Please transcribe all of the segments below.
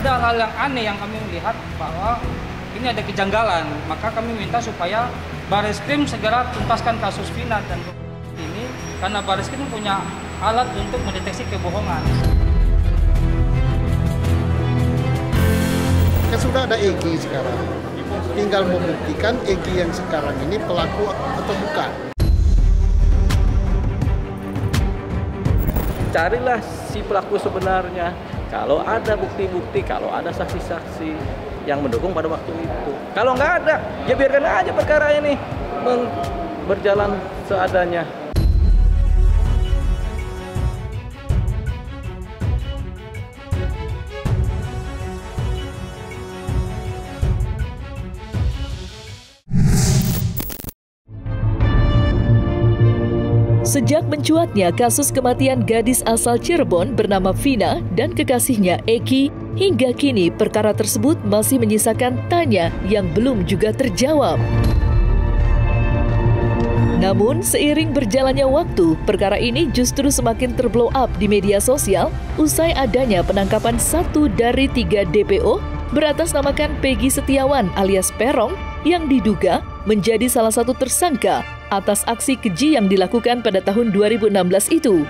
ada hal yang aneh yang kami melihat bahwa ini ada kejanggalan. Maka kami minta supaya Bareskrim segera tuntaskan kasus Vina dan ini karena Bareskrim punya alat untuk mendeteksi kebohongan. Kan sudah ada EG sekarang, tinggal membuktikan EG yang sekarang ini pelaku atau bukan. Carilah si pelaku sebenarnya. Kalau ada bukti-bukti, kalau ada saksi-saksi yang mendukung pada waktu itu. Kalau nggak ada, ya biarkan aja perkara ini berjalan seadanya. Sejak mencuatnya kasus kematian gadis asal Cirebon bernama Vina dan kekasihnya Eki, hingga kini perkara tersebut masih menyisakan tanya yang belum juga terjawab. Namun, seiring berjalannya waktu, perkara ini justru semakin terblow up di media sosial usai adanya penangkapan 1 dari 3 DPO beratasnamakan Peggy Setiawan alias Perong yang diduga menjadi salah satu tersangka atas aksi keji yang dilakukan pada tahun 2016 itu.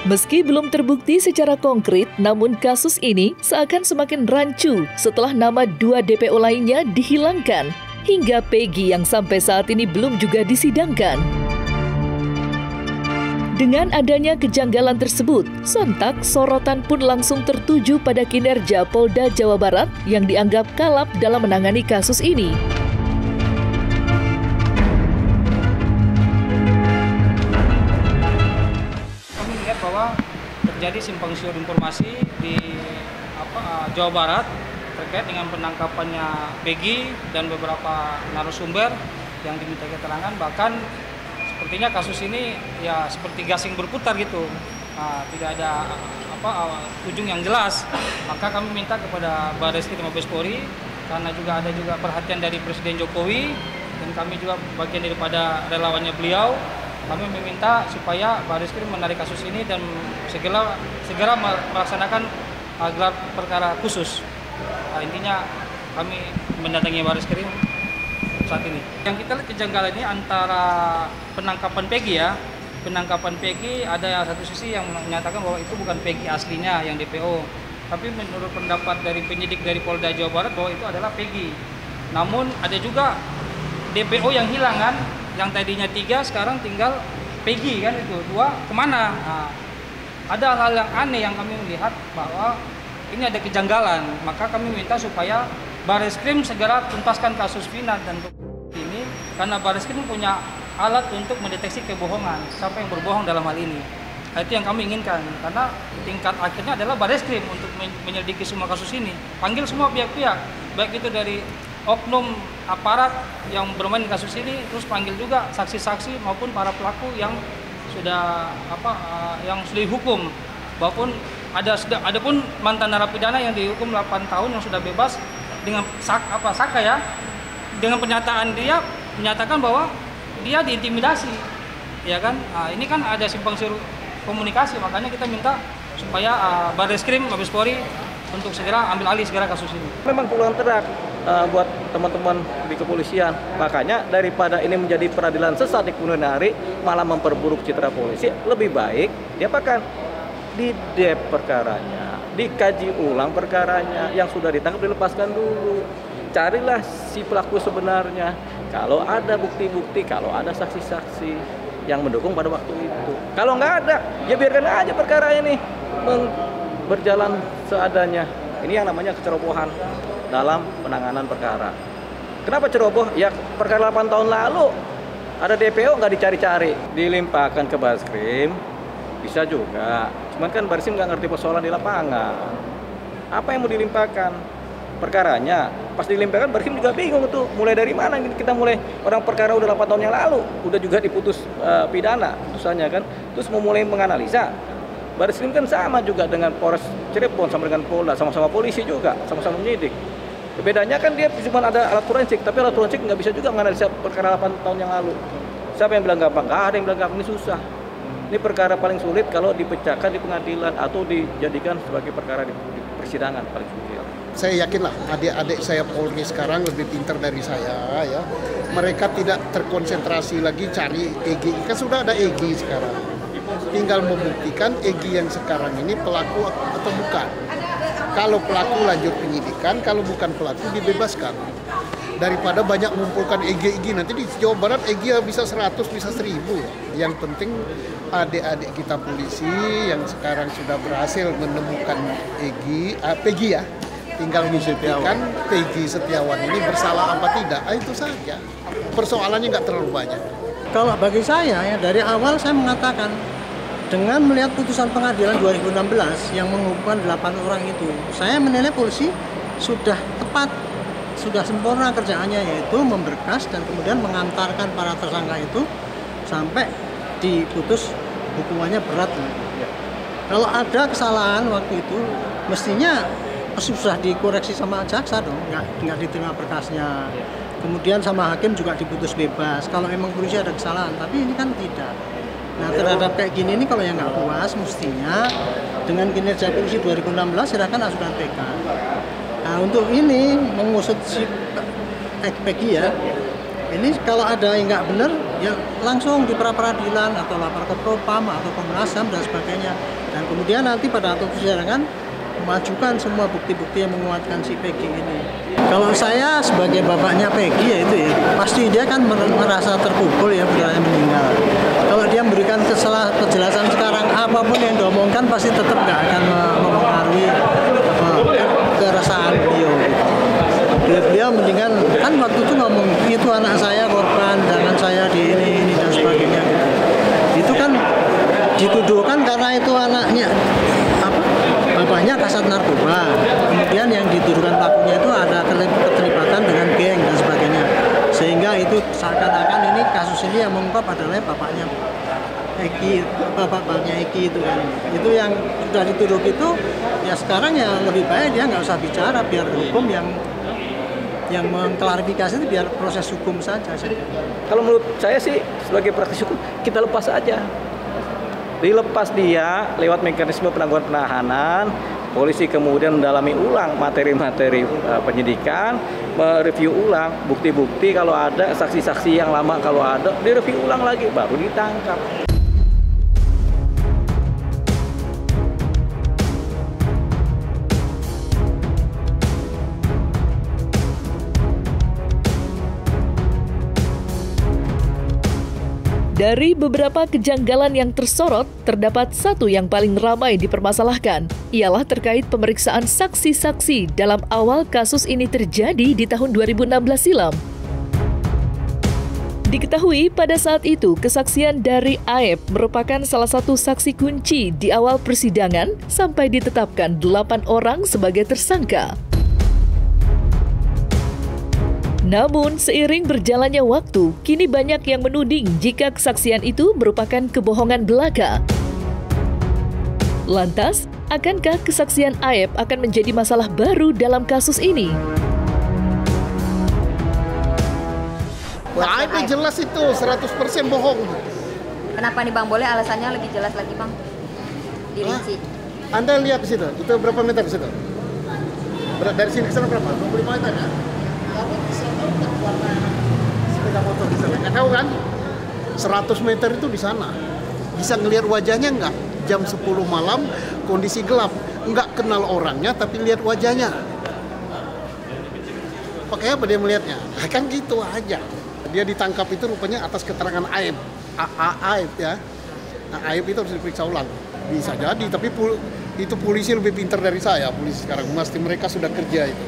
Meski belum terbukti secara konkret, namun kasus ini seakan semakin rancu setelah nama 2 DPO lainnya dihilangkan, hingga Peggy yang sampai saat ini belum juga disidangkan. Dengan adanya kejanggalan tersebut, sontak sorotan pun langsung tertuju pada kinerja Polda Jawa Barat yang dianggap kalap dalam menangani kasus ini. Bahwa terjadi simpang siur informasi di Jawa Barat terkait dengan penangkapannya Peggy dan beberapa narasumber yang diminta keterangan, bahkan sepertinya kasus ini ya seperti gasing berputar gitu, tidak ada ujung yang jelas. Maka kami minta kepada Bareskrim Mabes Polri, karena juga ada perhatian dari Presiden Jokowi dan kami juga bagian daripada relawannya beliau. Kami meminta supaya Bareskrim menarik kasus ini dan segera melaksanakan gelar perkara khusus. Intinya kami mendatangi Bareskrim saat ini. Yang kita lihat kejanggalan ini antara penangkapan Peggy ya. Penangkapan Peggy ada satu sisi yang menyatakan bahwa itu bukan Peggy aslinya yang DPO. Tapi menurut pendapat dari penyidik dari Polda Jawa Barat bahwa itu adalah Peggy. Namun ada juga DPO yang hilang kan. Yang tadinya 3 sekarang tinggal Peggy kan, itu 2 kemana? Ada hal yang aneh yang kami melihat bahwa ini ada kejanggalan. Maka kami minta supaya Bareskrim segera tuntaskan kasus Vina dan ini karena Bareskrim punya alat untuk mendeteksi kebohongan, siapa yang berbohong dalam hal ini. Itu yang kami inginkan, karena tingkat akhirnya adalah Bareskrim untuk menyelidiki semua kasus ini. Panggil semua pihak-pihak, baik itu dari oknum aparat yang bermain di kasus ini, terus panggil juga saksi-saksi maupun para pelaku yang sudah yang sudah dihukum, maupun ada pun mantan narapidana yang dihukum 8 tahun yang sudah bebas dengan saka ya, dengan pernyataan dia menyatakan bahwa dia diintimidasi, ya kan? Ini kan ada simpang siur komunikasi, makanya kita minta supaya Bareskrim Mabes Polri untuk segera ambil alih segera kasus ini. Memang peluang terang buat teman-teman di kepolisian. Makanya daripada ini menjadi peradilan sesat di kemudian hari, malah memperburuk citra polisi, lebih baik diapakan? Didep perkaranya, dikaji ulang perkaranya, yang sudah ditangkap dilepaskan dulu. Carilah si pelaku sebenarnya. Kalau ada bukti-bukti, kalau ada saksi-saksi yang mendukung pada waktu itu. Kalau nggak ada, ya biarkan aja perkara ini berjalan seadanya. Ini yang namanya kecerobohan dalam penanganan perkara. Kenapa ceroboh? Ya perkara 8 tahun lalu ada DPO nggak dicari-cari, dilimpahkan ke Bareskrim, bisa juga. Cuman kan Bareskrim nggak ngerti persoalan di lapangan. Apa yang mau dilimpahkan? Perkaranya, pas dilimpahkan Bareskrim juga bingung tuh, mulai dari mana kita mulai. Orang perkara udah 8 tahun yang lalu, udah juga diputus pidana putusannya kan, terus mau mulai menganalisa. Bareskrim kan sama juga dengan Polres Cirebon, sama dengan Polda, sama-sama polisi juga, sama-sama penyidik. Bedanya kan dia cuma ada alat forensik, tapi alat forensik nggak bisa juga menganalisa perkara 8 tahun yang lalu. Siapa yang bilang gampang? Nggak ada yang bilang gampang, ini susah. Ini perkara paling sulit kalau dipecahkan di pengadilan atau dijadikan sebagai perkara di persidangan paling sulit. Saya yakinlah adik-adik saya Polri sekarang lebih pintar dari saya ya. Mereka tidak terkonsentrasi lagi cari EG, kan sudah ada EG sekarang. Tinggal membuktikan EG yang sekarang ini pelaku atau bukan. Kalau pelaku lanjut penyidikan, kalau bukan pelaku dibebaskan. Daripada banyak mengumpulkan EG nanti di Jawa Barat EG bisa 100, bisa 1000. Yang penting adik-adik kita polisi yang sekarang sudah berhasil menemukan PG ya, tinggal membuktikan PG Setiawan ini bersalah apa tidak, itu saja. Persoalannya nggak terlalu banyak. Kalau bagi saya ya dari awal saya mengatakan dengan melihat putusan pengadilan 2016 yang menghukum 8 orang itu, saya menilai polisi sudah tepat, sudah sempurna kerjaannya, yaitu memberkas dan kemudian mengantarkan para tersangka itu sampai diputus hukumannya berat. Kalau ada kesalahan waktu itu mestinya sudah dikoreksi sama jaksa dong, nggak diterima berkasnya. Kemudian sama hakim juga diputus bebas kalau emang polisi ada kesalahan, tapi ini kan tidak. Nah terhadap kayak gini ini kalau yang nggak puas mestinya dengan kinerja polisi 2016 silahkan ajukan PK. Nah untuk ini mengusut si Peggy ya, ini kalau ada yang nggak benar ya langsung di pra-peradilan atau lapor ke Propam atau Komnas HAM dan sebagainya. Dan kemudian nanti pada waktu persidangan memajukan semua bukti-bukti yang menguatkan si Peggy ini. Kalau saya sebagai bapaknya Peggy ya itu ya, pasti dia kan merasa terpukul ya saudaranya meninggal. Kalau dia memberikan kejelasan sekarang apapun yang diomongkan pasti tetap nggak akan mempengaruhi keresahan beliau. Beliau mendingan kan waktu itu ngomong itu anak saya korban, jangan saya di ini dan sebagainya. Itu kan dituduhkan karena itu anaknya bapaknya kasat narkoba, kemudian yang dituduhkan pelakunya itu ada keterlibatan dengan geng dan sebagainya, sehingga itu seakan-akan ini kasus ini yang mengungkap adalah bapaknya Eki itu kan, itu yang sudah dituduh itu ya sekarang ya lebih baik dia nggak usah bicara, biar hukum yang mengklarifikasi itu biar proses hukum saja. Kalau menurut saya sih sebagai praktisi hukum kita lepas aja. Dilepas dia lewat mekanisme penangguhan penahanan, polisi kemudian mendalami ulang materi-materi penyidikan, mereview ulang bukti-bukti kalau ada, saksi-saksi yang lama kalau ada, direview ulang lagi baru ditangkap. Dari beberapa kejanggalan yang tersorot, terdapat satu yang paling ramai dipermasalahkan, ialah terkait pemeriksaan saksi-saksi dalam awal kasus ini terjadi di tahun 2016 silam. Diketahui pada saat itu kesaksian dari Aep merupakan salah satu saksi kunci di awal persidangan sampai ditetapkan 8 orang sebagai tersangka. Namun, seiring berjalannya waktu, kini banyak yang menuding jika kesaksian itu merupakan kebohongan belaka. Lantas, akankah kesaksian Aep akan menjadi masalah baru dalam kasus ini? Aep jelas itu 100% bohong. Kenapa nih Bang? Boleh alasannya lebih jelas lagi Bang? Dirinci. Anda lihat di situ, itu berapa meter di situ? Dari sini ke sana berapa? 25 meter ya? Kamu bisa tahu kan warna sepeda motor di sana? Nggak tahu kan? 100 meter itu di sana. Bisa ngelihat wajahnya nggak? Jam 10 malam, kondisi gelap. Nggak kenal orangnya, tapi lihat wajahnya. Pakai apa dia melihatnya? Kan gitu aja. Dia ditangkap itu rupanya atas keterangan Aep. Aep ya. Nah, Aep itu harus diperiksa ulang. Bisa jadi, tapi itu polisi lebih pintar dari saya. Polisi sekarang, pasti mereka sudah kerja itu.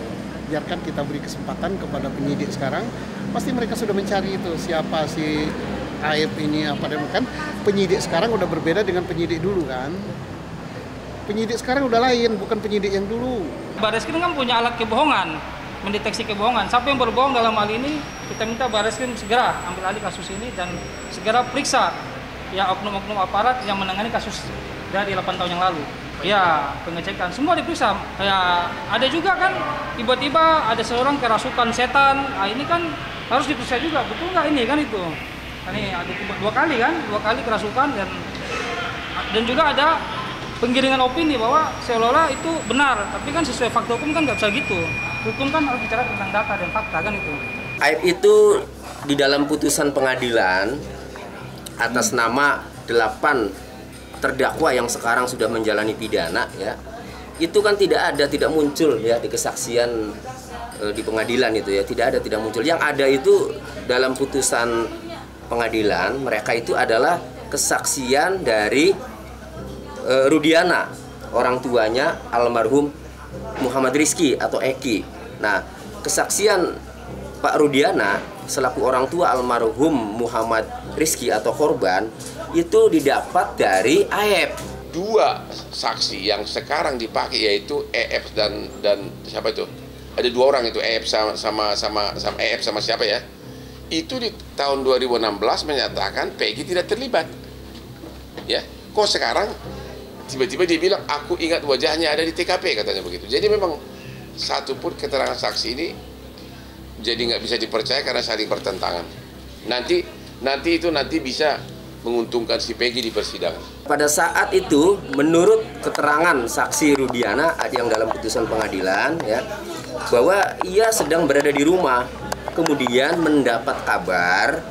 Biarkan kita beri kesempatan kepada penyidik sekarang, pasti mereka sudah mencari itu siapa si Aep ini apa dan kan penyidik sekarang udah berbeda dengan penyidik dulu kan. Penyidik sekarang udah lain, bukan penyidik yang dulu. Bareskrim kan punya alat kebohongan, mendeteksi kebohongan. Siapa yang berbohong dalam hal ini, kita minta Bareskrim segera ambil alih kasus ini dan segera periksa ya oknum-oknum aparat yang menangani kasus dari 8 tahun yang lalu. Ya, pengecekan semua diperiksa. Kayak ada juga kan tiba-tiba ada seorang kerasukan setan. Nah, ini kan harus diperiksa juga. Betul nggak ini kan itu? Ini ada 2 kali kan? 2 kali kerasukan dan Dan juga ada penggiringan opini bahwa seolah-olah itu benar, tapi kan sesuai fakta hukum kan nggak bisa gitu. Hukum kan harus bicara tentang data dan fakta kan itu. Aib itu di dalam putusan pengadilan atas nama 8 terdakwa yang sekarang sudah menjalani pidana ya, itu kan tidak muncul ya di kesaksian di pengadilan itu ya, tidak muncul. Yang ada itu dalam putusan pengadilan mereka itu adalah kesaksian dari Rudiana, orang tuanya almarhum Muhammad Rizki atau Eki. Nah, kesaksian Pak Rudiana selaku orang tua almarhum Muhammad Rizki atau korban itu didapat dari AEP. 2 saksi yang sekarang dipakai yaitu EF dan siapa itu? Ada 2 orang itu, EF sama EF sama siapa ya? Itu di tahun 2016 menyatakan Peggy tidak terlibat. Ya, kok sekarang tiba-tiba dia bilang aku ingat wajahnya ada di TKP katanya begitu. Jadi memang satu pun keterangan saksi ini jadi nggak bisa dipercaya karena saling bertentangan. Nanti bisa menguntungkan si Peggy di persidangan. Pada saat itu menurut keterangan saksi Rudiana yang dalam putusan pengadilan ya, bahwa ia sedang berada di rumah, kemudian mendapat kabar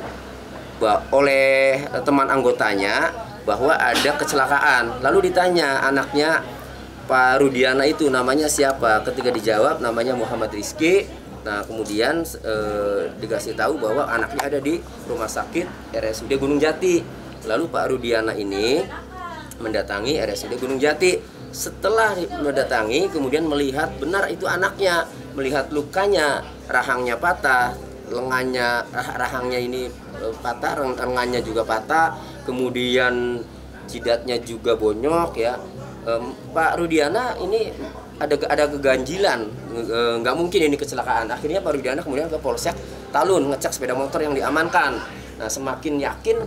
oleh teman anggotanya bahwa ada kecelakaan. Lalu ditanya anaknya Pak Rudiana itu namanya siapa? Ketika dijawab namanya Muhammad Rizki. Nah kemudian dikasih tahu bahwa anaknya ada di rumah sakit RSUD Gunung Jati. Lalu Pak Rudiana ini mendatangi RSUD Gunung Jati. Setelah mendatangi kemudian melihat benar itu anaknya, melihat lukanya, rahangnya patah, rahangnya ini patah, lengannya juga patah, kemudian jidatnya juga bonyok ya. Pak Rudiana ini ada keganjilan, nggak mungkin ini kecelakaan. Akhirnya Pak Rudiana kemudian ke Polsek Talun ngecek sepeda motor yang diamankan. Nah semakin yakin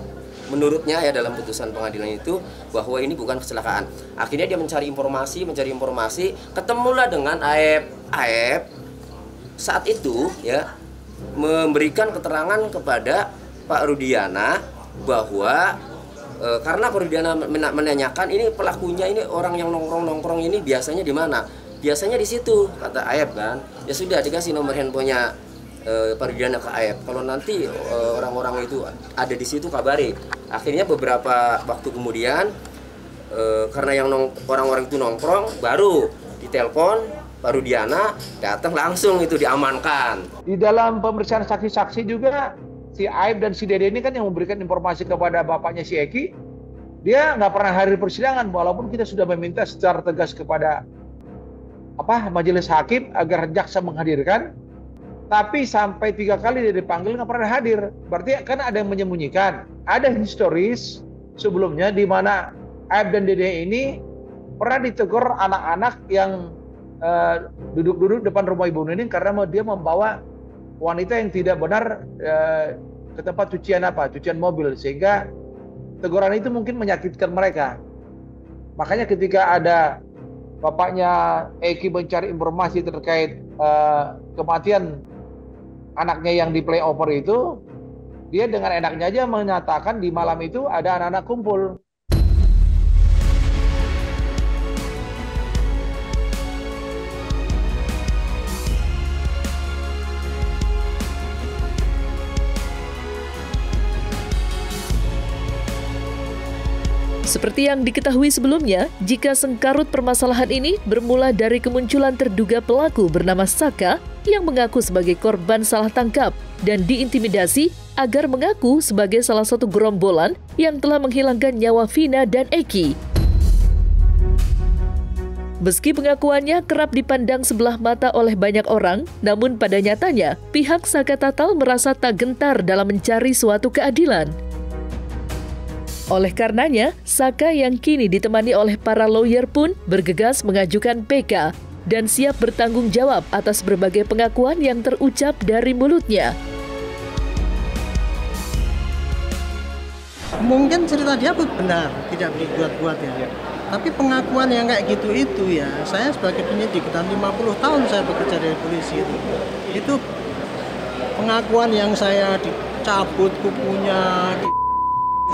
menurutnya ya dalam putusan pengadilan itu bahwa ini bukan kecelakaan. Akhirnya dia mencari informasi, ketemulah dengan AEP saat itu ya memberikan keterangan kepada Pak Rudiana bahwa karena Pak Rudiana menanyakan ini pelakunya ini orang yang nongkrong ini biasanya di mana? Biasanya di situ kata AEP kan. Ya sudah dikasih nomor handphonenya Pak Rudiana ke AEP. Kalau nanti orang-orang itu ada di situ kabari. Akhirnya beberapa waktu kemudian karena yang orang-orang itu nongkrong baru ditelepon Pak Rudiana, datang langsung itu diamankan. Di dalam pemeriksaan saksi-saksi juga si Aib dan si Dede ini kan yang memberikan informasi kepada bapaknya si Eki. Dia nggak pernah hadir persidangan walaupun kita sudah meminta secara tegas kepada majelis hakim agar jaksa menghadirkan. Tapi sampai 3 kali dia dipanggil nggak pernah hadir. Berarti kan ada yang menyembunyikan. Ada historis sebelumnya di mana Aib dan Dede ini pernah ditegur anak-anak yang duduk-duduk depan rumah Ibu Nuning karena dia membawa wanita yang tidak benar ke tempat cucian mobil, sehingga teguran itu mungkin menyakitkan mereka. Makanya ketika ada bapaknya Eki mencari informasi terkait kematian anaknya yang di playover itu, dia dengan enaknya aja menyatakan di malam itu ada anak-anak kumpul. Seperti yang diketahui sebelumnya, jika sengkarut permasalahan ini bermula dari kemunculan terduga pelaku bernama Saka yang mengaku sebagai korban salah tangkap dan diintimidasi agar mengaku sebagai salah satu gerombolan yang telah menghilangkan nyawa Vina dan Eki. Meski pengakuannya kerap dipandang sebelah mata oleh banyak orang, namun pada nyatanya pihak Saka Tatal merasa tak gentar dalam mencari suatu keadilan. Oleh karenanya, Saka yang kini ditemani oleh para lawyer pun bergegas mengajukan PK dan siap bertanggung jawab atas berbagai pengakuan yang terucap dari mulutnya. Mungkin cerita dia benar, tidak dibuat-buat ya. Tapi pengakuan yang kayak gitu itu ya, saya sebagai penyidik dan 50 tahun saya bekerja dari polisi itu pengakuan yang saya dicabut kukunya,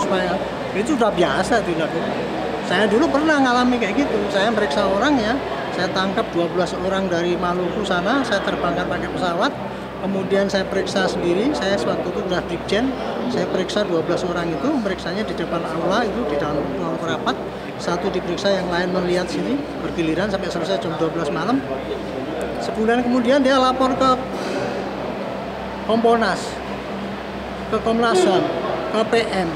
supaya itu sudah biasa dilakukan. Saya dulu pernah ngalami kayak gitu. Saya meriksa orang ya, saya tangkap 12 orang dari Maluku sana, saya terbangkan pakai pesawat. Kemudian saya periksa sendiri, saya waktu itu udah Brigjen, saya periksa 12 orang itu, meriksanya di depan aula itu, di dalam ruang rapat. Satu diperiksa, yang lain melihat sini, bergiliran sampai selesai jam 12 malam. Sebulan kemudian dia lapor ke Kompolnas, ke Komnas HAM, ke PM,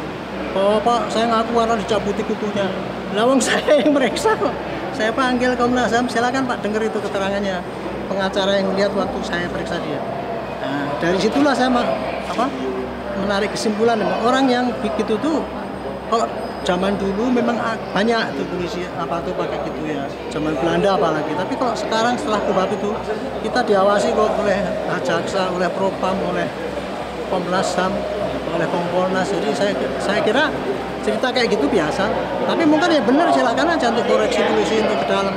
bahwa Pak, saya ngaku karena dicabuti kukunya. Lawang saya yang meriksa kok. Saya panggil Komnas HAM, silakan Pak dengar itu keterangannya. Pengacara yang melihat waktu saya periksa dia. Nah, dari situlah saya menarik kesimpulan, orang yang begitu tuh kok zaman dulu memang banyak tuh polisi tuh pakai gitu ya, zaman Belanda apalagi. Tapi kalau sekarang setelah KUHP itu kita diawasi kok oleh jaksa, oleh Propam, oleh Komnas HAM, oleh Kompolnas. Jadi saya kira cerita kayak gitu biasa. Tapi mungkin ya benar, silakan aja untuk koreksi polisi untuk ke dalam.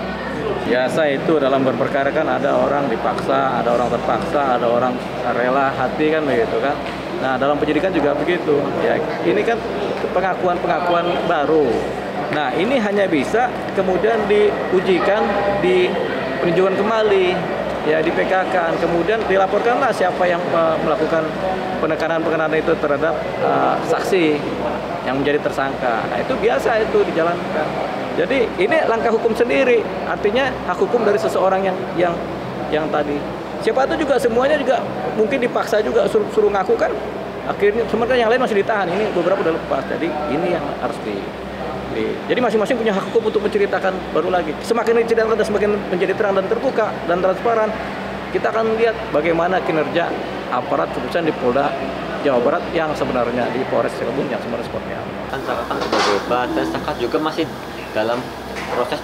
Biasa itu dalam berperkara kan ada orang dipaksa, ada orang terpaksa, ada orang rela hati kan begitu kan. Nah dalam penyidikan juga begitu. Ya ini kan pengakuan baru. Nah ini hanya bisa kemudian diujikan di peninjauan kembali, ya di PK-kan. Kemudian dilaporkanlah siapa yang melakukan penekanan itu terhadap saksi yang menjadi tersangka. Nah itu biasa itu dijalankan. Jadi ini langkah hukum sendiri, artinya hak hukum dari seseorang yang tadi. Siapa itu juga semuanya juga mungkin dipaksa juga suruh ngaku kan. Akhirnya sebenarnya yang lain masih ditahan, ini beberapa udah lepas. Jadi ini yang harus jadi masing-masing punya hak hukum untuk menceritakan baru lagi. Semakin diceritakan dan semakin menjadi terang dan terbuka dan transparan, kita akan lihat bagaimana kinerja aparat kepolisian di Polda Jawa Barat yang sebenarnya di Polres Cirebon yang sebenarnya seperti apa. Kan Saka sudah bebas dan Saka juga masih dalam proses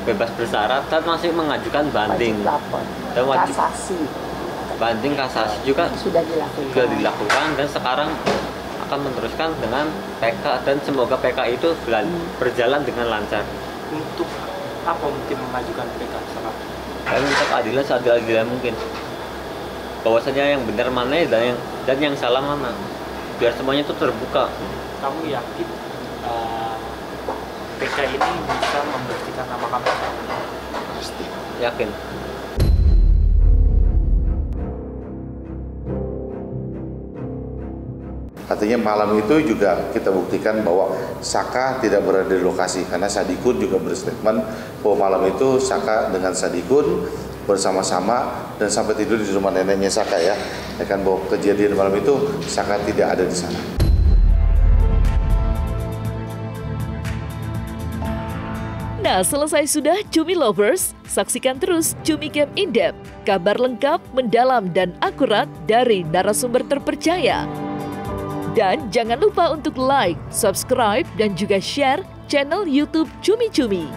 bebas bersyarat dan masih mengajukan banding dan wajib banding kasasi juga sudah dilakukan dan sekarang akan meneruskan dengan PK dan semoga PK itu berjalan dengan lancar. Untuk apa mungkin mengajukan PK sekarang? Dan untuk keadilan seadil-adilnya mungkin, bahwasanya yang benar mana dan yang salah mana, biar semuanya itu terbuka. Kamu yakin PK ini bisa membersihkan nama kamu? Pasti. Yakin. Artinya malam itu juga kita buktikan bahwa Saka tidak berada di lokasi karena Sadikun juga berstatement bahwa malam itu Saka dengan Sadikun bersama-sama dan sampai tidur di rumah neneknya Saka ya kan bahwa kejadian malam itu Saka tidak ada di sana. Nah, selesai sudah Cumi Lovers, saksikan terus Cumi Camp In-Depth, kabar lengkap, mendalam, dan akurat dari narasumber terpercaya. Dan jangan lupa untuk like, subscribe, dan juga share channel YouTube Cumi Cumi.